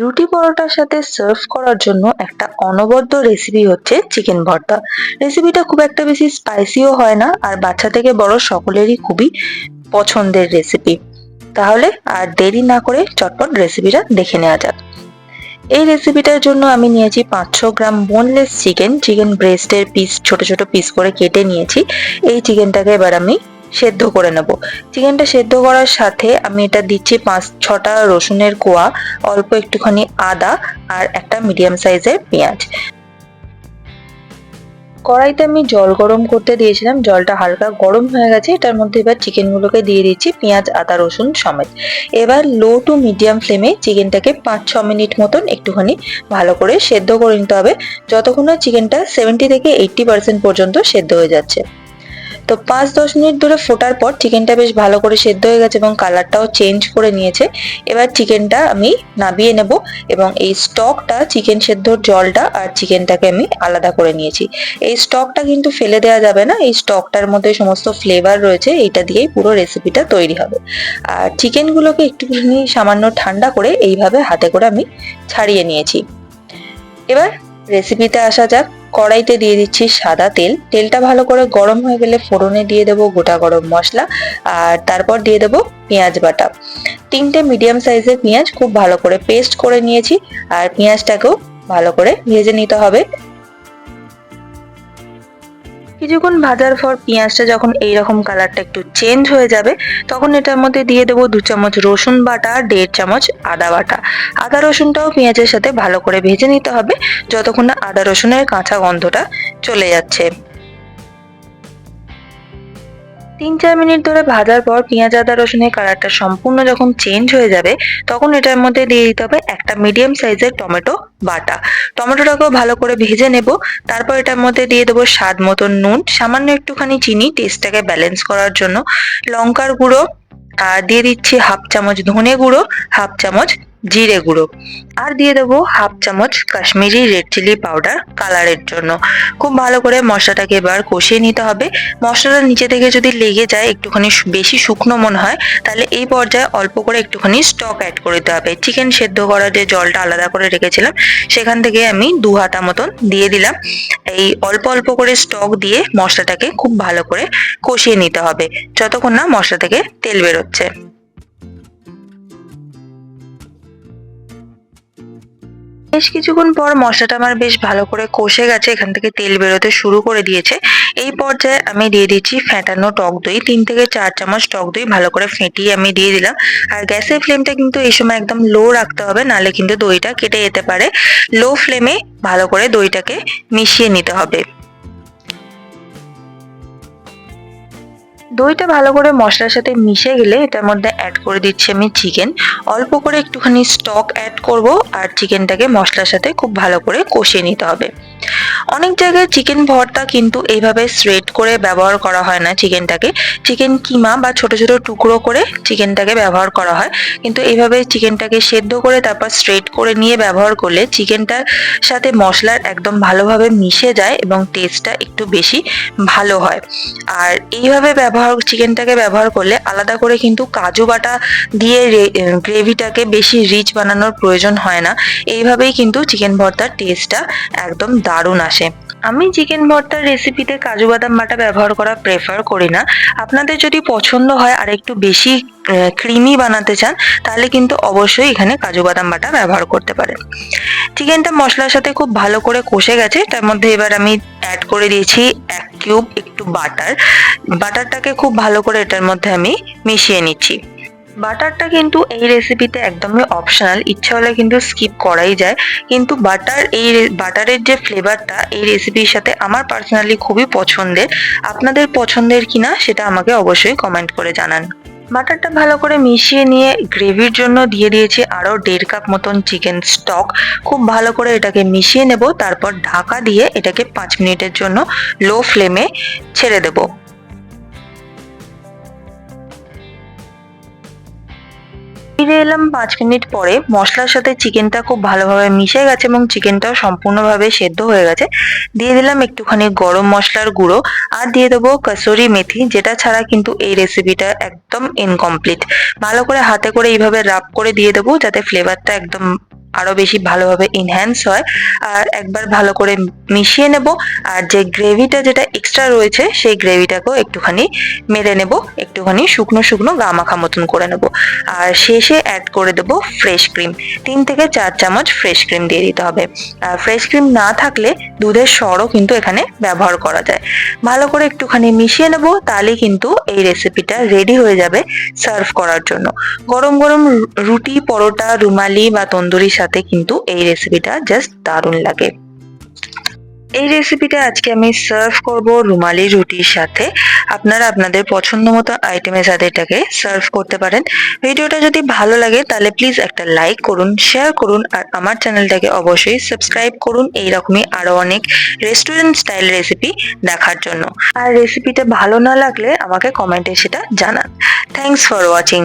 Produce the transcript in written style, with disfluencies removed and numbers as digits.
রুটি পরোটার সাথে সার্ভ করার জন্য একটা অনবদ্য রেসিপি হচ্ছে চিকেন ভর্তা। রেসিপিটা খুব একটা বেশি স্পাইসিও হয় না, আর বাচ্চা থেকে বড় সকলেরই খুবই পছন্দের রেসিপি। তাহলে আর দেরি না করে চটপট রেসিপিটা দেখে নেওয়া যাক। এই রেসিপিটার জন্য আমি নিয়েছি 500 গ্রাম বোনলেস চিকেন। চিকেন ব্রেস্টের পিস ছোট ছোট পিস করে কেটে নিয়েছি। এই চিকেনটাকে এবার আমি সেদ্ধ করে নেব। চিকেনটা সেদ্ধ করার সাথে আমি এটা দিচ্ছি 5-6টা রসুনের কোয়া, অল্প একটুখানি আদা, আর একটা মিডিয়াম সাইজের পেঁয়াজ। কড়াইতে আমি জল গরম করতে দিয়েছিলাম, জলটা হালকা গরম হয়ে গেছে। এটার মধ্যে এবার চিকেনগুলোকে দিয়ে দিচ্ছি, পেঁয়াজ আদা রসুন সমেত। এবার লো টু মিডিয়াম ফ্লেমে চিকেনটাকে 5-6 মিনিট মতন একটুখানি ভালো করে সেদ্ধ করে নিতে হবে, যতক্ষণ না চিকেনটা 70 থেকে 80% পর্যন্ত সেদ্ধ হয়ে যাচ্ছে। তো 5-10 মিনিট ধরে ফোটার পর চিকেনটা বেশ ভালো করে সেদ্ধ হয়ে গেছে এবং কালারটাও চেঞ্জ করে নিয়েছে। এবার চিকেনটা আমি নামিয়ে নেব এবং এই স্টকটা, চিকেন সেদ্ধর জলটা আর চিকেনটাকে আমি আলাদা করে নিয়েছি। এই স্টকটা কিন্তু ফেলে দেওয়া যাবে না, এই স্টকটার মধ্যে সমস্ত ফ্লেভার রয়েছে, এইটা দিয়েই পুরো রেসিপিটা তৈরি হবে। আর চিকেনগুলোকে একটুখানি সামান্য ঠান্ডা করে এইভাবে হাতে করে আমি ছাড়িয়ে নিয়েছি। এবার রেসিপিতে আসা যাক। কড়াইতে দিয়ে দিচ্ছি সাদা তেল। তেলটা ভালো করে গরম হয়ে গেলে ফোড়নে দিয়ে দেবো গোটা গরম মশলা, আর তারপর দিয়ে দেবো পেঁয়াজ বাটা। 3টে মিডিয়াম সাইজের পেঁয়াজ খুব ভালো করে পেস্ট করে নিয়েছি, আর পেঁয়াজটাকেও ভালো করে ভেজে নিতে হবে। কিছুক্ষণ ভাজার পর পেঁয়াজটা যখন এইরকম কালারটা একটু চেঞ্জ হয়ে যাবে, তখন এটার মধ্যে দিয়ে দেবো 2 চামচ রসুন বাটা, 1.5 চামচ আদা বাটা। আদা রসুনটাও পেঁয়াজের সাথে ভালো করে ভেজে নিতে হবে, যতক্ষণ না আদা রসুনের কাঁচা গন্ধটা চলে যাচ্ছে। 3-4 মিনিট ধরে ভাজার পর পেঁয়াজ আদা রসুনের কালারটা সম্পূর্ণ যখন চেঞ্জ হয়ে যাবে, তখন এটার মধ্যে দিয়ে দিতে হবে একটা মিডিয়াম সাইজের টমেটো বাটা। টমেটোটাকেও ভালো করে ভেজে নেব। তারপর এটার মধ্যে দিয়ে দেবো স্বাদ মতন নুন, সামান্য একটুখানি চিনি টেস্টটাকে ব্যালেন্স করার জন্য, লঙ্কার গুঁড়ো, আর দিয়ে দিচ্ছি 1/2 চামচ ধনে গুঁড়ো, 1/2 চামচ জিরে গুঁড়ো, আর দিয়ে দেবো 1/2 চামচ কাশ্মীরি রেড চিলি পাউডার কালারের জন্য। খুব ভালো করে মশলাটাকে এবার কষিয়ে নিতে হবে। মশলাটা নিচে থেকে যদি লেগে যায়, একটুখানি বেশি শুকনো মনে হয়, তাহলে এই পর্যায়ে অল্প করে একটুখানি স্টক অ্যাড করে দিতে হবে। চিকেন সেদ্ধ করা যে জলটা আলাদা করে রেখেছিলাম, সেখান থেকে আমি 2 হাতা মতন দিয়ে দিলাম। এই অল্প অল্প করে স্টক দিয়ে মশলাটাকে খুব ভালো করে কষিয়ে নিতে হবে, যতক্ষণ না মশলা থেকে তেল বেরোচ্ছে। বেশ কিছুক্ষণ পর মশলাটা আমার বেশ ভালো করে কষে গেছে, এখান থেকে তেল বেরোতে শুরু করে দিয়েছে। এই পর্যায়ে আমি দিয়ে দিচ্ছি ফেটানো টক দই। 3 থেকে 4 চামচ টক দই ভালো করে ফেটিয়ে আমি দিয়ে দিলাম। আর গ্যাসের ফ্লেমটা কিন্তু এই সময় একদম লো রাখতে হবে, নাহলে কিন্তু দইটা কেটে যেতে পারে। লো ফ্লেমে ভালো করে দইটাকে মিশিয়ে নিতে হবে। দইটা ভালো করে মশলার সাথে মিশে গেলে এটার মধ্যে অ্যাড করে দিচ্ছি আমি চিকেন। অল্প করে একটুখানি স্টক অ্যাড করব, আর চিকেনটাকে মশলার সাথে খুব ভালো করে কষিয়ে নিতে হবে। অনেক জায়গায় চিকেন ভর্তা কিন্তু এইভাবে শ্রেড করে ব্যবহার করা হয় না চিকেনটাকে। চিকেন কিমা বা ছোট ছোট টুকরো করে চিকেনটাকে ব্যবহার করা হয়, কিন্তু এইভাবে চিকেনটাকে সেদ্ধ করে তারপর শ্রেড করে নিয়ে ব্যবহার করলে চিকেনটার সাথে মশলার একদম ভালোভাবে মিশে যায় এবং টেস্টটা একটু বেশি ভালো হয়। আর এইভাবে চিকেনটাকে ব্যবহার করলে আলাদা করে কিন্তু কাজু বাটা দিয়ে গ্রেভিটাকে বেশি রিচ বানানোর প্রয়োজন হয় না। এইভাবেই কিন্তু চিকেন ভর্তার টেস্টটা একদম দারুণ আসে। আমি চিকেন ভর্তার রেসিপিতে কাজু বাদাম বাটা ব্যবহার করা প্রেফার করি না। আপনাদের যদি পছন্দ হয় আর একটু বেশি ক্রিমি বানাতে চান, তাহলে কিন্তু অবশ্যই এখানে কাজু বাদাম বাটা ব্যবহার করতে পারেন। চিকেনটা মশলার সাথে খুব ভালো করে কষে গেছে, তার মধ্যে এবার আমি অ্যাড করে দিয়েছি 1 কিউব একটু বাটার। বাটারটাকে খুব ভালো করে এটার মধ্যে আমি মিশিয়ে নিচ্ছি। বাটারটা কিন্তু এই রেসিপিতে একদমই অপশনাল, ইচ্ছা হলে কিন্তু স্কিপ করাই যায়। কিন্তু বাটারের যে ফ্লেভারটা এই রেসিপির সাথে আমার পার্সোনালি খুবই পছন্দের। আপনাদের পছন্দের কিনা সেটা আমাকে অবশ্যই কমেন্ট করে জানান। বাটারটা ভালো করে মিশিয়ে নিয়ে গ্রেভির জন্য দিয়ে দিয়েছি আরো 1.5 কাপ মতন চিকেন স্টক। খুব ভালো করে এটাকে মিশিয়ে নেব, তারপর ঢাকা দিয়ে এটাকে 5 মিনিটের জন্য লো ফ্লেমে ছেড়ে দেবো। ফিরে এলাম 5 মিনিট পরে। মশলার সাথে চিকেনটা খুব ভালোভাবে মিশে গেছে এবং চিকেনটাও সম্পূর্ণভাবে সেদ্ধ হয়ে গেছে। দিয়ে দিলাম একটুখানি গরম মশলার গুঁড়ো, আর দিয়ে দেবো কসুরি মেথি, যেটা ছাড়া কিন্তু এই রেসিপিটা একদম ইনকমপ্লিট। ভালো করে হাতে করে এইভাবে রাব করে দিয়ে দেবো, যাতে ফ্লেভারটা একদম আরো বেশি ভালোভাবে এনহ্যান্স হয়। আর একবার ভালো করে মিশিয়ে নেব, আর যে গ্রেভিটা যেটা এক্সট্রা রয়েছে সেই গ্রেভিটাকেও একটুখানি মেরে নেব, একটুখানি শুকনো শুকনো গা মাখা মতন করে নেব। আর শেষে অ্যাড করে দেব ফ্রেশ ক্রিম, 3 থেকে 4 চামচ ফ্রেশ ক্রিম দিয়ে দিতে হবে। আর ফ্রেশ ক্রিম না থাকলে দুধের সরও কিন্তু এখানে ব্যবহার করা যায়। ভালো করে একটুখানি মিশিয়ে নেব, তাহলেই কিন্তু এই রেসিপিটা রেডি হয়ে যাবে সার্ভ করার জন্য। গরম গরম রুটি, পরোটা, রুমালি বা তন্দুরির সাথে কিন্তু এই রেসিপিটা জাস্ট দারুণ লাগে। এই রেসিপিটা আজকে আমি সার্ভ করব রুমালি রুটির সাথে। আপনারা আপনাদের পছন্দ মতো আইটেমের সাথে এটাকে সার্ভ করতে পারেন। ভিডিওটা যদি ভালো লাগে তাহলে প্লিজ একটা লাইক করুন, শেয়ার করুন, আর আমার চ্যানেলটাকে অবশ্যই সাবস্ক্রাইব করুন এইরকমই আরো অনেক রেস্টুরেন্ট স্টাইল রেসিপি দেখার জন্য। আর রেসিপিটা ভালো না লাগলে আমাকে কমেন্টে সেটা জানান। Thanks for watching.